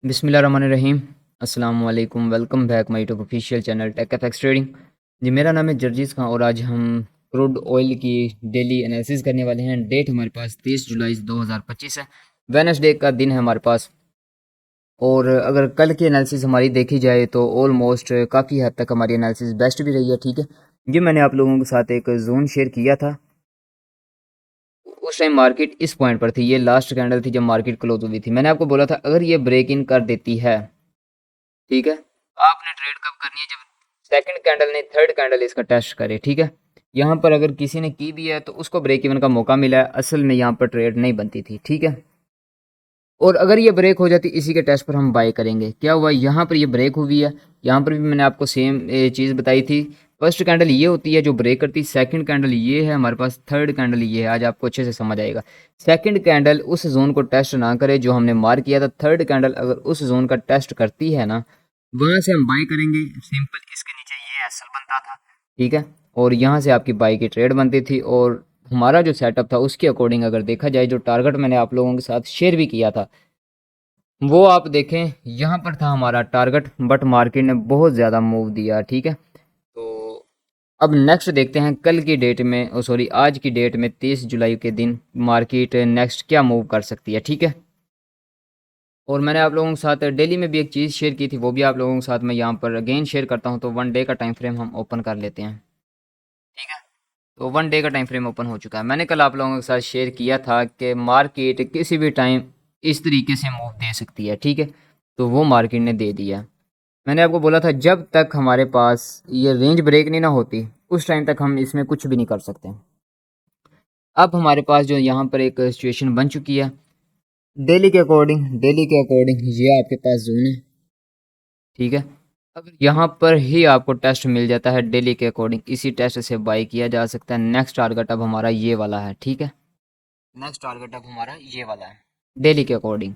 बिस्मिल्लाहिर्रहमानिर्रहीम। अस्सलाम वालेकुम। Welcome back my YouTube official channel Tech FX Trading. जी, मेरा नाम है जर्जीस खान और आज हम क्रूड ऑयल की डेली एनालिसिस करने वाले हैं। डेट हमारे पास 30 जुलाई 2025 है। वेडनेसडे का दिन है हमारे पास। और अगर कल की एनालिसिस हमारी देखी जाए तो ऑलमोस्ट काफ़ी हद तक हमारी एनालिसिस बेस्ट भी रही है। ठीक है, ये मैंने आप लोगों के साथ एक जोन शेयर किया था। उस टाइम मार्केट इस पॉइंट पर थी, ये लास्ट कैंडल थी जब मार्केट क्लोज हुई थी। मैंने आपको बोला था अगर ये ब्रेक इन कर देती है, ठीक है, आपने ट्रेड कब करनी है, जब सेकंड कैंडल नहीं थर्ड कैंडल इसका टेस्ट करे। ठीक है, यहाँ पर अगर किसी ने की भी है तो उसको ब्रेक इवन का मौका मिला है, असल में यहाँ पर ट्रेड नहीं बनती थी। ठीक है, और अगर ये ब्रेक हो जाती इसी के टेस्ट पर हम बाय करेंगे। क्या हुआ, यहाँ पर ये ब्रेक हुई है, यहाँ पर भी मैंने आपको सेम चीज़ बताई थी। फर्स्ट कैंडल ये होती है जो ब्रेक करती है, सेकंड कैंडल ये है हमारे पास, थर्ड कैंडल ये है। आज आपको अच्छे से समझ आएगा। सेकंड कैंडल उस जोन को टेस्ट ना करे जो हमने मार्क किया था, थर्ड कैंडल अगर उस जोन का टेस्ट करती है ना, वहाँ से हम बाई करेंगे। सिंपल, इसके नीचे ये एसएल बनता था। ठीक है, और यहाँ से आपकी बाई की ट्रेड बनती थी। और हमारा जो सेटअप था उसके अकॉर्डिंग अगर देखा जाए, जो टारगेट मैंने आप लोगों के साथ शेयर भी किया था वो आप देखें, यहाँ पर था हमारा टारगेट, बट मार्केट ने बहुत ज़्यादा मूव दिया। ठीक है, तो अब नेक्स्ट देखते हैं कल की डेट में, ओ सॉरी आज की डेट में 30 जुलाई के दिन मार्केट नेक्स्ट क्या मूव कर सकती है। ठीक है, और मैंने आप लोगों के साथ डेली में भी एक चीज़ शेयर की थी, वो भी आप लोगों के साथ मैं यहाँ पर अगेन शेयर करता हूँ। तो 1 डे का टाइम फ्रेम हम ओपन कर लेते हैं। ठीक है, तो 1 डे का टाइम फ्रेम ओपन हो चुका है। मैंने कल आप लोगों के साथ शेयर किया था कि मार्केट किसी भी टाइम इस तरीके से मूव दे सकती है। ठीक है, तो वो मार्केट ने दे दिया। मैंने आपको बोला था जब तक हमारे पास ये रेंज ब्रेक नहीं ना होती उस टाइम तक हम इसमें कुछ भी नहीं कर सकते। अब हमारे पास जो यहाँ पर एक सिचुएशन बन चुकी है, डेली के अकॉर्डिंग ये आपके पास जोन है। ठीक है, अगर यहाँ पर ही आपको टेस्ट मिल जाता है डेली के अकॉर्डिंग, इसी टेस्ट से बाई किया जा सकता है। नेक्स्ट टारगेट अब हमारा ये वाला है। ठीक है, नेक्स्ट टारगेट अब हमारा ये वाला है डेली के अकॉर्डिंग।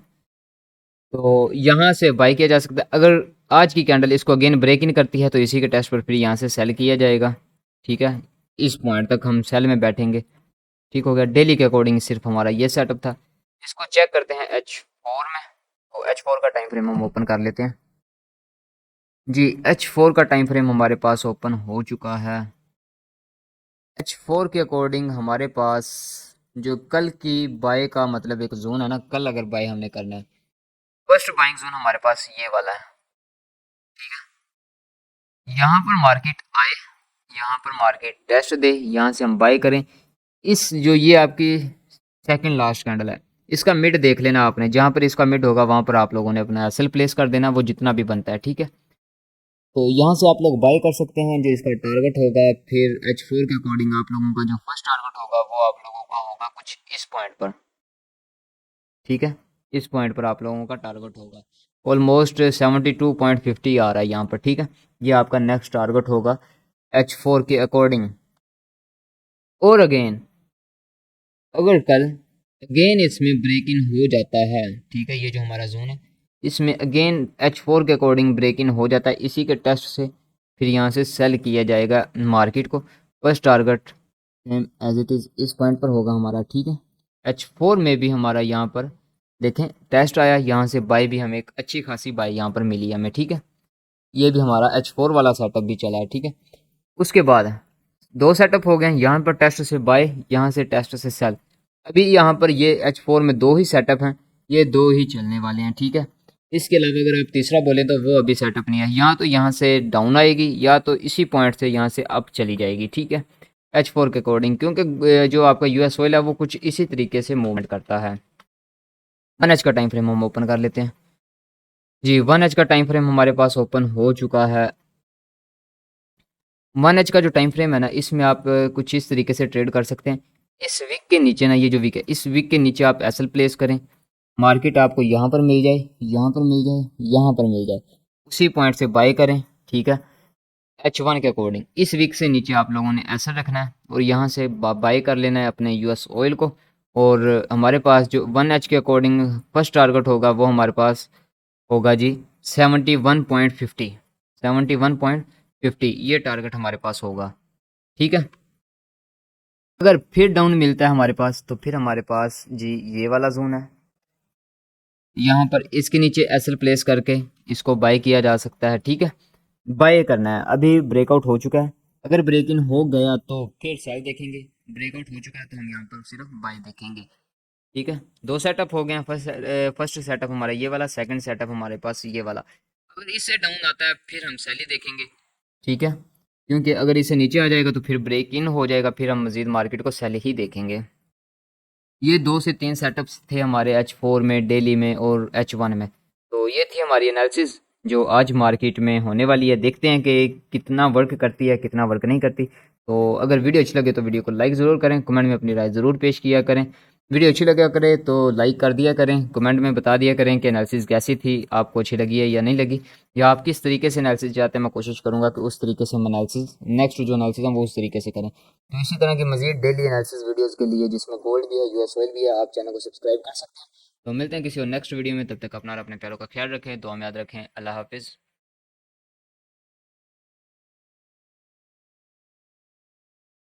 तो यहाँ से बाई किया जा सकता है। अगर आज की कैंडल इसको अगेन ब्रेक इन करती है तो इसी के टेस्ट पर फिर यहाँ से सेल किया जाएगा। ठीक है, इस पॉइंट तक हम सेल में बैठेंगे। ठीक हो गया, डेली के अकॉर्डिंग सिर्फ हमारा ये सेटअप था। इसको चेक करते हैं H4 में। तो H4 का टाइम फ्रेम हम ओपन कर लेते हैं। जी, H4 का टाइम फ्रेम हमारे पास ओपन हो चुका है। H4 के अकॉर्डिंग हमारे पास जो कल की बाय का मतलब एक जोन है ना, कल अगर बाय हमने करना है, फर्स्ट बाइंग जोन हमारे पास ये वाला है। यहाँ पर मार्केट आए, यहाँ पर मार्केट टेस्ट दे, यहाँ से हम बाय करें। इस जो ये आपकी सेकंड लास्ट कैंडल है, इसका मिड देख लेना आपने, जहाँ पर इसका मिड होगा वहाँ पर आप लोगों ने अपना एसएल प्लेस कर देना, वो जितना भी बनता है। ठीक है, तो यहाँ से आप लोग बाय कर सकते हैं जो इसका टारगेट होगा। फिर H4 के अकॉर्डिंग आप लोगों का जो फर्स्ट टारगेट होगा वो आप लोगों का होगा कुछ इस पॉइंट पर। ठीक है, इस पॉइंट पर आप लोगों का टारगेट होगा। ऑलमोस्ट 72.50 आ रहा है यहाँ पर। ठीक है, ये आपका नेक्स्ट टारगेट होगा H4 के अकॉर्डिंग। और अगेन अगर कल अगेन इसमें ब्रेक इन हो जाता है, ठीक है, ये जो हमारा जोन है इसमें अगेन H4 के अकॉर्डिंग ब्रेक इन हो जाता है, इसी के टेस्ट से फिर यहाँ से सेल किया जाएगा मार्केट को। First target as it is इस पॉइंट पर होगा हमारा। ठीक है, H4 में भी हमारा यहाँ पर देखें टेस्ट आया, यहाँ से बाई भी हमें एक अच्छी खासी बाई यहाँ पर मिली हमें। ठीक है, ये भी हमारा H4 वाला सेटअप भी चला है। ठीक है, उसके बाद दो सेटअप हो गए, यहाँ पर टेस्ट से बाय, यहाँ से टेस्ट से सेल। अभी यहाँ पर ये H4 में दो ही सेटअप हैं, ये दो ही चलने वाले हैं। ठीक है, इसके अलावा अगर आप तीसरा बोले तो वो अभी सेटअप नहीं है। या तो यहाँ से डाउन आएगी या तो इसी पॉइंट से यहाँ से अप चली जाएगी। ठीक है, H4 के अकॉर्डिंग, क्योंकि जो आपका यूएस ऑयल है वो कुछ इसी तरीके से मूवमेंट करता है। 1 एच का टाइम फ्रेम हम ओपन कर लेते हैं। जी, 1 एच का टाइम फ्रेम हमारे पास ओपन हो चुका है। 1 एच का जो टाइम फ्रेम है ना, इसमें आप कुछ इस तरीके से ट्रेड कर सकते हैं। इस वीक के नीचे ना, ये जो वीक है इस वीक के नीचे आप एसएल प्लेस करें, मार्केट आपको यहाँ पर मिल जाए, यहाँ पर मिल जाए, यहाँ पर मिल जाए, उसी पॉइंट से बाय करें। ठीक है, H1 के अकॉर्डिंग इस वीक से नीचे आप लोगों ने एसएल रखना है और यहाँ से बाय कर लेना है अपने यूएस ऑयल को। और हमारे पास जो 1 एच के अकॉर्डिंग फर्स्ट टारगेट होगा वो हमारे पास होगा जी 71.50, 71.50 ये टारगेट हमारे पास होगा। ठीक है, अगर फिर डाउन मिलता है हमारे पास तो फिर हमारे पास जी ये वाला जोन है। यहाँ पर इसके नीचे एसएल प्लेस करके इसको बाय किया जा सकता है, ठीक है। बाय करना है, अभी ब्रेकआउट हो चुका है, अगर ब्रेक इन हो गया तो फिर सेल देखेंगे, ब्रेकआउट हो चुका है तो हम यहाँ पर सिर्फ बाय देखेंगे, ठीक है। दो सेटअप हो गए हैं, फर्स्ट सेटअप हमारा ये वाला, सेकंड सेटअप हमारे पास ये वाला। अगर इससे डाउन आता है फिर हम सेल ही देखेंगे, ठीक है, क्योंकि अगर इसे नीचे आ जाएगा तो फिर ब्रेक इन हो जाएगा, फिर हम मजीद मार्केट को सेल ही देखेंगे। ये 2 से 3 सेटअप्स थे हमारे H4 में, डेली में और H1 में। तो ये थी हमारी एनालिसिस जो आज मार्केट में होने वाली है। देखते हैं कि कितना वर्क करती है, कितना वर्क नहीं करती। तो अगर वीडियो अच्छी लगे तो वीडियो को लाइक ज़रूर करें, कमेंट में अपनी राय ज़रूर पेश किया करें। वीडियो अच्छी लगा करे तो लाइक कर दिया करें, कमेंट में बता दिया करें कि एनालिसिस कैसी थी, आपको अच्छी लगी है या नहीं लगी, या आप किस तरीके से एनालिसिस चाहते हैं। मैं कोशिश करूँगा कि उस तरीके से हम एनालिसिस, नेक्स्ट जो एनालिसिस हम वो उस तरीके से करें। तो इसी तरह की मजीद डेली एनालिसिस वीडियोस के लिए, जिसमें गोल्ड भी है, यूएस ऑयल भी है, आप चैनल को सब्सक्राइब कर सकते हैं। तो मिलते हैं किसी और नेक्स्ट वीडियो में, तब तक अपना और अपने प्यारों का ख्याल रखें, दुआ में याद रखें। अल्लाह हाफिज़।